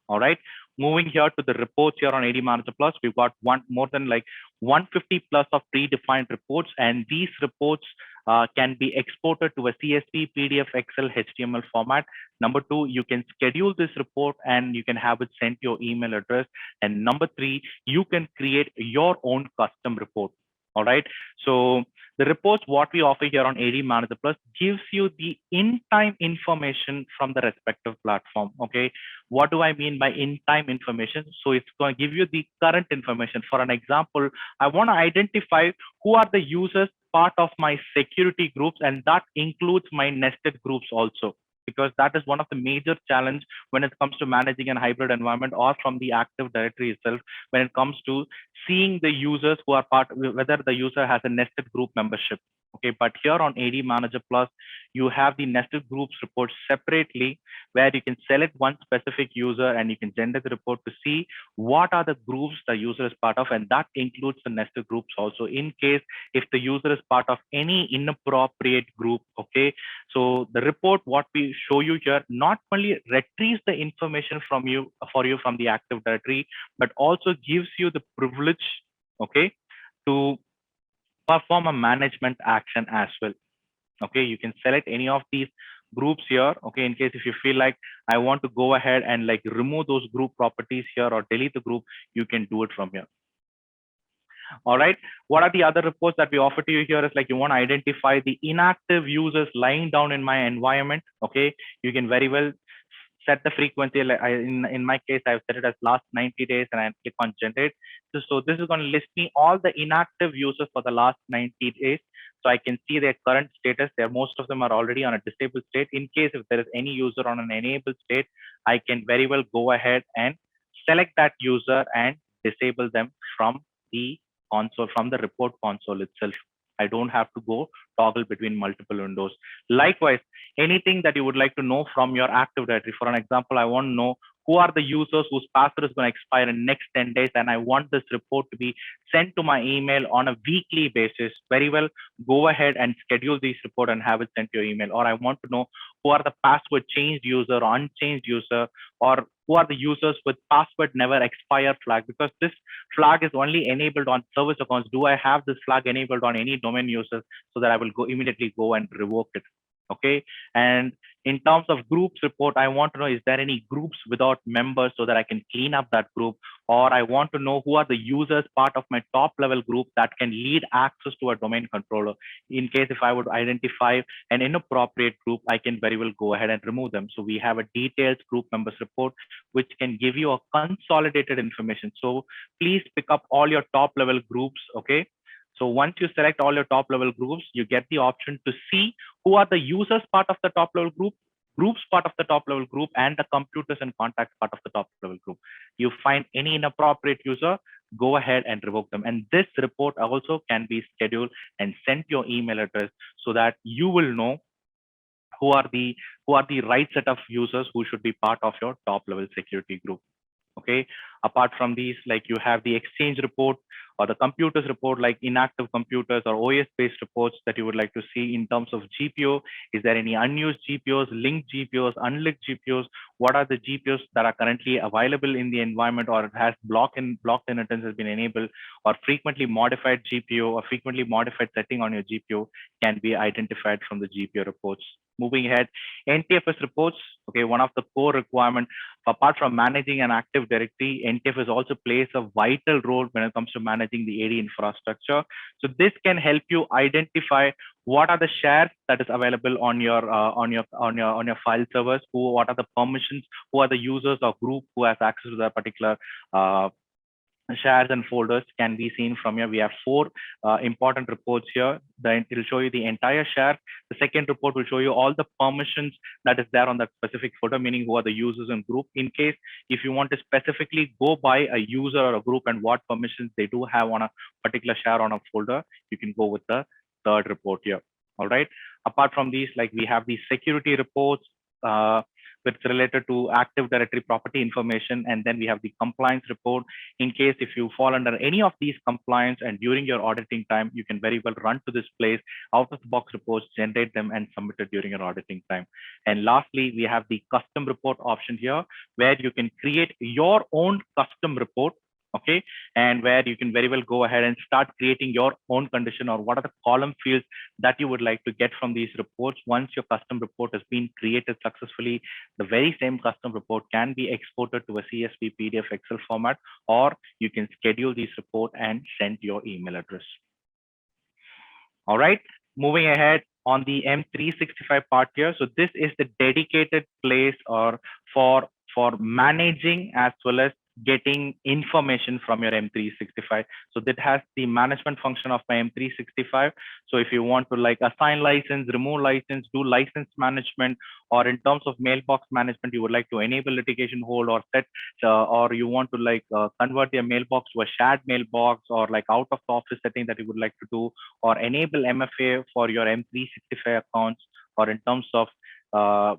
All right, moving here to the reports here on ADManager Plus, we've got more than like 150 plus of predefined reports, and these reports can be exported to a CSV, PDF, Excel, HTML format. Number two, you can schedule this report and you can have it sent to your email address. And number three, you can create your own custom report. All right, so the reports what we offer here on ADManager Plus gives you the in-time information from the respective platform. Okay, what do I mean by in-time information? So it's going to give you the current information. For an example, I want to identify who are the users part of my security groups, and that includes my nested groups also, because that is one of the major challenge when it comes to managing a hybrid environment or from the Active Directory itself, when it comes to seeing the users who are part, whether the user has a nested group membership. Okay, but here on ADManager Plus, you have the nested groups report separately, where you can select one specific user and you can generate the report to see what are the groups the user is part of, and that includes the nested groups also, in case if the user is part of any inappropriate group. Okay, so the report what we show you here not only retrieves the information from you for you from the Active Directory, but also gives you the privilege, okay, to perform a management action as well. Okay, you can select any of these groups here. Okay, in case if you feel like I want to go ahead and like remove those group properties here or delete the group, you can do it from here. All right, what are the other reports that we offer to you here is like you want to identify the inactive users lying down in my environment. Okay, you can very well set the frequency. Like in my case, I've set it as last 90 days and I click on generate. So this is going to list me all the inactive users for the last 90 days. So I can see their current status. There, most of them are already on a disabled state. In case if there is any user on an enabled state, I can very well go ahead and select that user and disable them from the console, from the report console itself. I don't have to go toggle between multiple windows. Likewise, anything that you would like to know from your Active Directory. For an example, I want to know who are the users whose password is going to expire in next 10 days, and I want this report to be sent to my email on a weekly basis. Very well, go ahead and schedule this report and have it sent to your email. Or I want to know who are the password changed user or unchanged user, or who are the users with password never expire flag, because this flag is only enabled on service accounts. Do I have this flag enabled on any domain users, so that I will go immediately go and revoke it? Okay, and in terms of groups report, I want to know, is there any groups without members, so that I can clean up that group? Or I want to know who are the users part of my top level group that can lead access to a domain controller. In case if I would identify an inappropriate group, I can very well go ahead and remove them. So we have a detailed group members report, which can give you a consolidated information. So please pick up all your top level groups. Okay, so once you select all your top level groups, you get the option to see who are the users part of the top level group, groups part of the top level group, and the computers and contacts part of the top level group. You find any inappropriate user, go ahead and revoke them. And this report also can be scheduled and sent to your email address, so that you will know who are the right set of users who should be part of your top level security group. Okay, apart from these, like you have the exchange report or the computers report, like inactive computers or OS based reports that you would like to see in terms of GPO. Is there any unused GPOs, linked GPOs, unlinked GPOs? What are the GPOs that are currently available in the environment, or has blocked inheritance has been enabled, or frequently modified GPO or frequently modified setting on your GPO can be identified from the GPO reports. Moving ahead, NTFS reports. Okay, one of the core requirements, apart from managing an Active Directory, NTFS also plays a vital role when it comes to managing the AD infrastructure. So this can help you identify what are the shares that is available on your file servers, what are the permissions, who are the users or group who has access to that particular shares and folders can be seen from here. We have four important reports here. Then it will show you the entire share. The second report will show you all the permissions that is there on that specific folder, meaning who are the users and group. In case if you want to specifically go by a user or a group and what permissions they do have on a particular share on a folder, you can go with the third report here. All right. Apart from these, like we have the security reports, which related to Active Directory property information, and then we have the compliance report. In case if you fall under any of these compliance and during your auditing time, you can very well run to this place, out of the box reports, generate them and submit it during your auditing time. And lastly, we have the custom report option here, where you can create your own custom report. Okay, and where you can very well go ahead and start creating your own condition, or what are the column fields that you would like to get from these reports. Once your custom report has been created successfully, the very same custom report can be exported to a CSV, PDF, Excel format, or you can schedule this report and send your email address. All right, moving ahead on the M365 part here. So this is the dedicated place or for managing as well as getting information from your M365. So that has the management function of my M365. So if you want to like assign license, remove license, do license management, or in terms of mailbox management, you would like to enable litigation hold or set, or you want to like convert your mailbox to a shared mailbox, or like out of the office setting that you would like to do, or enable MFA for your M365 accounts, or in terms of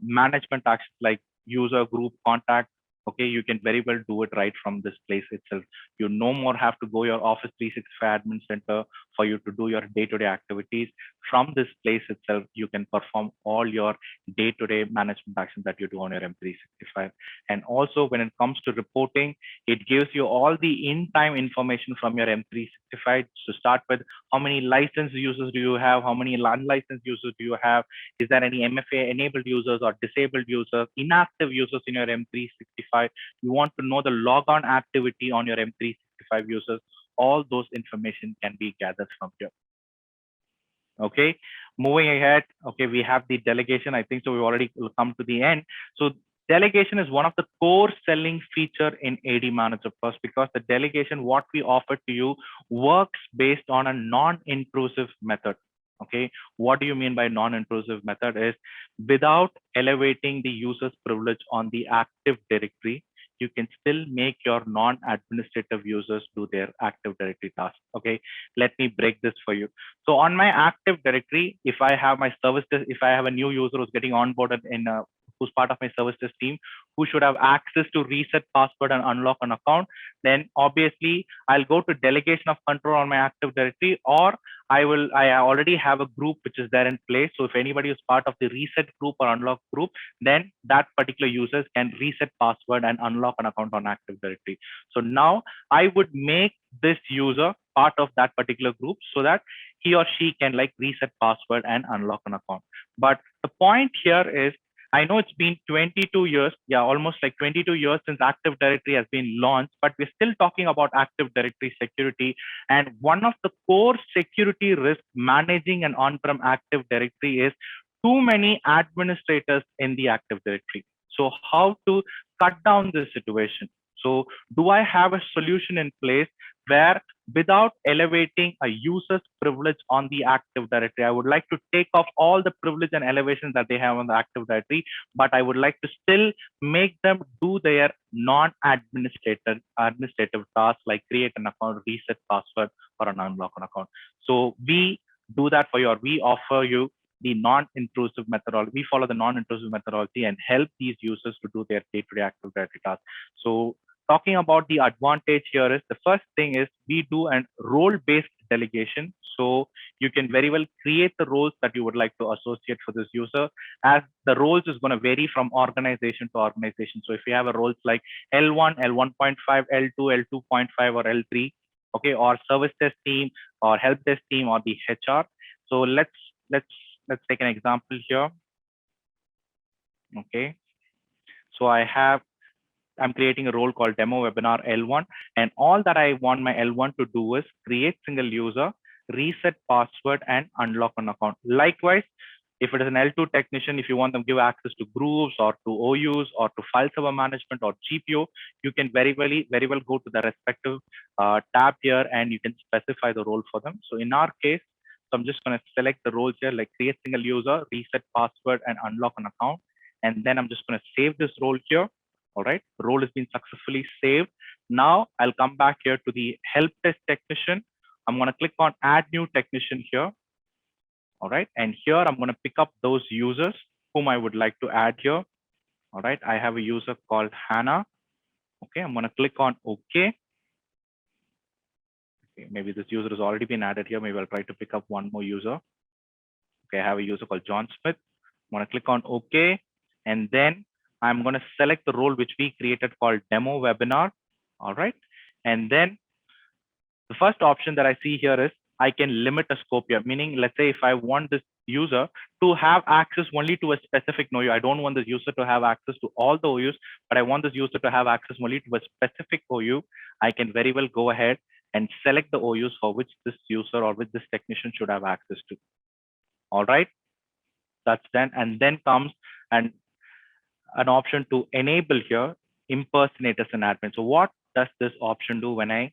management actions like user group contact. Okay, you can very well do it right from this place itself. You no more have to go your Office 365 admin center for you to do your day-to-day activities. From this place itself, you can perform all your day-to-day management actions that you do on your M365. And also when it comes to reporting, it gives you all the in-time information from your M365 to start with. How many licensed users do you have? How many unlicensed users do you have? Is there any MFA enabled users or disabled users, inactive users in your M365? You want to know the logon activity on your M365 users. All those information can be gathered from here. Okay, moving ahead. Okay, we have the delegation. I think so. We've already come to the end. So delegation is one of the core selling feature in ADManager Plus, because the delegation, what we offer to you, works based on a non-intrusive method. Okay, what do you mean by non-intrusive method? Is without elevating the user's privilege on the Active Directory, you can still make your non-administrative users do their Active Directory tasks. Okay, let me break this for you. So on my Active Directory, if I have my service desk, if I have a new user who's getting onboarded in who's part of my service desk team, who should have access to reset password and unlock an account, then obviously I'll go to delegation of control on my Active Directory, or I already have a group which is there in place. So if anybody is part of the reset group or unlock group, then that particular users can reset password and unlock an account on Active Directory. So now I would make this user part of that particular group so that he or she can like reset password and unlock an account. But the point here is, I know it's been 22 years, yeah, almost like 22 years since Active Directory has been launched, but we're still talking about Active Directory security. And one of the core security risks managing an on-prem Active Directory is too many administrators in the Active Directory. So how to cut down this situation? So do I have a solution in place where without elevating a user's privilege on the Active Directory, I would like to take off all the privilege and elevations that they have on the Active Directory, but I would like to still make them do their non-administrative tasks like create an account, reset password, or an unlock an account. So we do that for you, or we offer you the non-intrusive methodology. We follow the non-intrusive methodology and help these users to do their day-to-day Active Directory tasks. So talking about the advantage here is, the first thing is we do a role-based delegation. So you can very well create the roles that you would like to associate for this user, as the roles is going to vary from organization to organization. So if you have a roles like L1, L1.5, L2, L2.5, or L3, okay, or service desk team or help desk team or the HR. So let's take an example here. Okay, so I'm creating a role called demo webinar L1, and all that I want my L1 to do is create single user, reset password, and unlock an account. Likewise, If it is an L2 technician, if you want them to give access to groups or to OUs or to file server management or GPO, you can very well go to the respective tab here and you can specify the role for them. So in our case, so I'm just going to select the roles here, like create single user, reset password, and unlock an account. And then I'm just going to save this role here. All right, role has been successfully saved. Now I'll come back here to the help desk technician. I'm going to click on add new technician here. All right, and here I'm going to pick up those users whom I would like to add here. All right, I have a user called Hannah. Okay, I'm going to click on OK. Okay, maybe this user has already been added here. Maybe I'll try to pick up one more user. Okay, I have a user called John Smith. I'm going to click on OK, and then I'm going to select the role which we created called demo webinar. All right, and then the first option that I see here is I can limit a scope here, meaning let's say if I want this user to have access only to a specific OU, I don't want this user to have access to all the OUs, but I want this user to have access only to a specific OU, I can very well go ahead and select the OUs for which this user or which this technician should have access to. All right, that's done. And then comes an option to enable here impersonators and admin. So what does this option do when I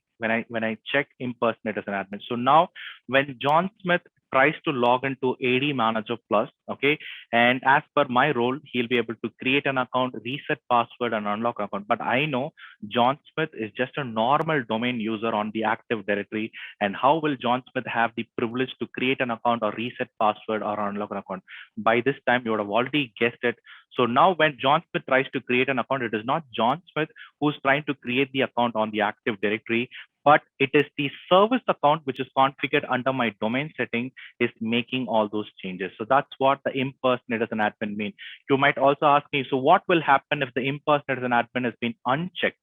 check impersonators and admin? So now when John Smith tries to log into ADManager Plus, okay, and as per my role, he'll be able to create an account, reset password, and unlock an account. But I know John Smith is just a normal domain user on the Active Directory, and how will John Smith have the privilege to create an account or reset password or unlock an account? By this time, you would have already guessed it. So now when John Smith tries to create an account, it is not John Smith who's trying to create the account on the Active Directory, but it is the service account which is configured under my domain setting is making all those changes. So that's what the impersonators and admin mean. You might also ask me, so what will happen if the impersonators and admin has been unchecked?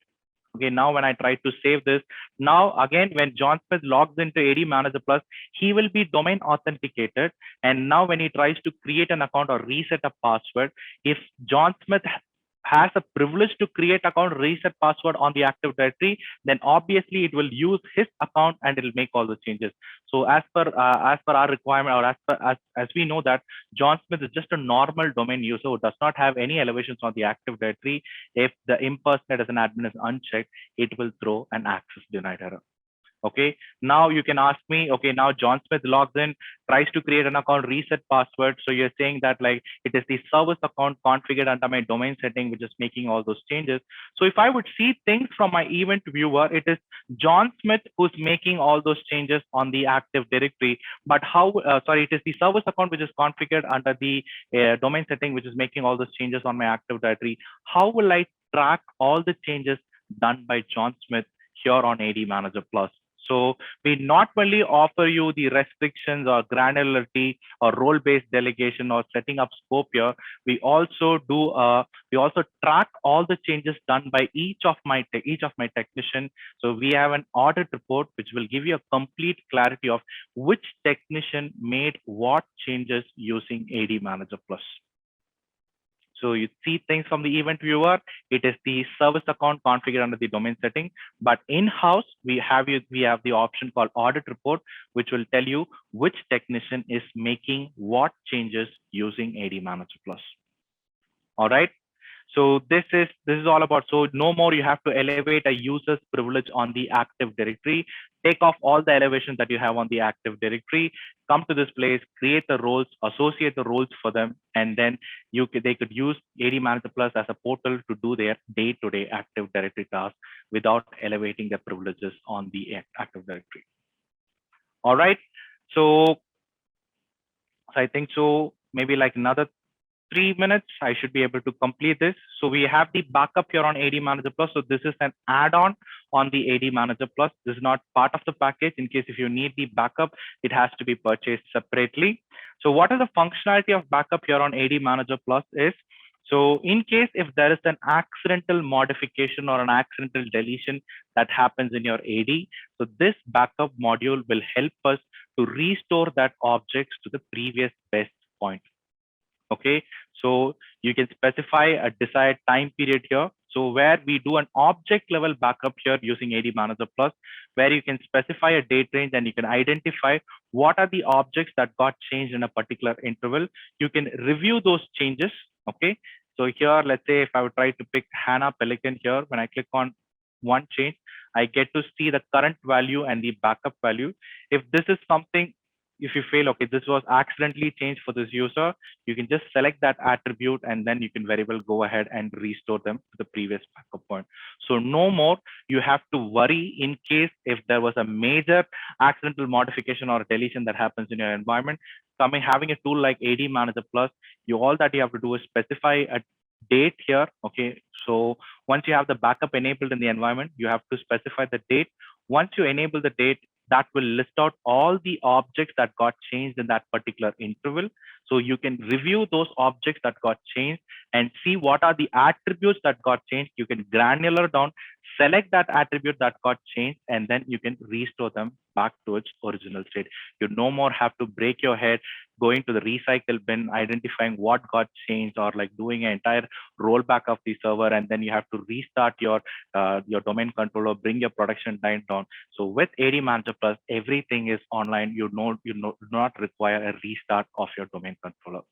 Okay, now when I try to save this, now again, when John Smith logs into ADManager Plus, he will be domain authenticated. And now when he tries to create an account or reset a password, if John Smith has a privilege to create account, reset password on the Active Directory, then obviously it will use his account and it will make all the changes. So as per our requirement, or as we know that John Smith is just a normal domain user who does not have any elevations on the Active Directory. If the impersonator as an admin is unchecked, it will throw an access denied error. Okay, now you can ask me, okay, now John Smith logs in, tries to create an account, reset password. So you're saying that like it is the service account configured under my domain setting, which is making all those changes. So if I would see things from my event viewer, it is John Smith who's making all those changes on the Active Directory. But how, it is the service account which is configured under the domain setting, which is making all those changes on my Active Directory. How will I track all the changes done by John Smith here on ADManager Plus? So we not only offer you the restrictions or granularity or role-based delegation or setting up scope here, we also track all the changes done by each of my technician. So we have an audit report which will give you a complete clarity of which technician made what changes using ADManager Plus. So you see things from the event viewer, it is the service account configured under the domain setting. But in-house, we have the option called audit report, which will tell you which technician is making what changes using ADManager Plus. All right. So this is all about, so no more you have to elevate a user's privilege on the Active Directory. Take off all the elevations that you have on the Active Directory, come to this place, create the roles, associate the roles for them, and then they could use ADManager Plus as a portal to do their day-to-day Active Directory tasks without elevating their privileges on the Active Directory. All right. So I think so maybe like another 3 minutes, I should be able to complete this. So we have the backup here on ADManager Plus. So this is an add-on on the ADManager Plus. This is not part of the package. In case if you need the backup, it has to be purchased separately. So what is the functionality of backup here on ADManager Plus is, so in case if there is an accidental modification or an accidental deletion that happens in your AD, so this backup module will help us to restore that objects to the previous best point. Okay, so you can specify a desired time period here. So where we do an object level backup here using ADManager Plus, where you can specify a date range and you can identify what are the objects that got changed in a particular interval. You can review those changes. Okay. So here, let's say if I would try to pick Hannah Pelican here, when I click on one change, I get to see the current value and the backup value. If this is something, if you feel, okay, this was accidentally changed for this user, you can just select that attribute and then you can very well go ahead and restore them to the previous backup point. So no more you have to worry in case if there was a major accidental modification or deletion that happens in your environment. Having a tool like ADManager Plus, all that you have to do is specify a date here. Okay, so once you have the backup enabled in the environment, you have to specify the date. Once you enable the date, that will list out all the objects that got changed in that particular interval. So you can review those objects that got changed and see what are the attributes that got changed. You can granular down, select that attribute that got changed, and then you can restore them back to its original state. You no more have to break your head going to the recycle bin, identifying what got changed, or like doing an entire rollback of the server, and then you have to restart your domain controller, bring your production time down. So with ADManager Plus, everything is online. You do not require a restart of your domain controller.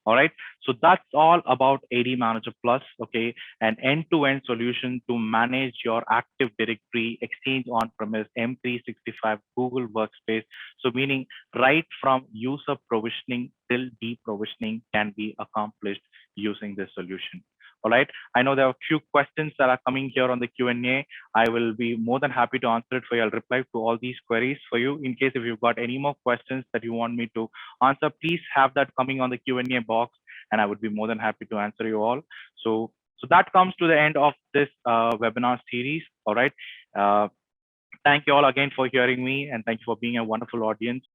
All right. So that's all about ADManager Plus. Okay. An end-to-end solution to manage your Active Directory, Exchange on-premise, M365, Google Workspace. So meaning right from user provisioning till deprovisioning can be accomplished using this solution. All right. I know there are a few questions that are coming here on the Q&A. I will be more than happy to answer it for you. I'll reply to all these queries for you. In case if you've got any more questions that you want me to answer, please have that coming on the Q&A box, and I would be more than happy to answer you all. So that comes to the end of this webinar series. All right. Thank you all again for hearing me, and thank you for being a wonderful audience.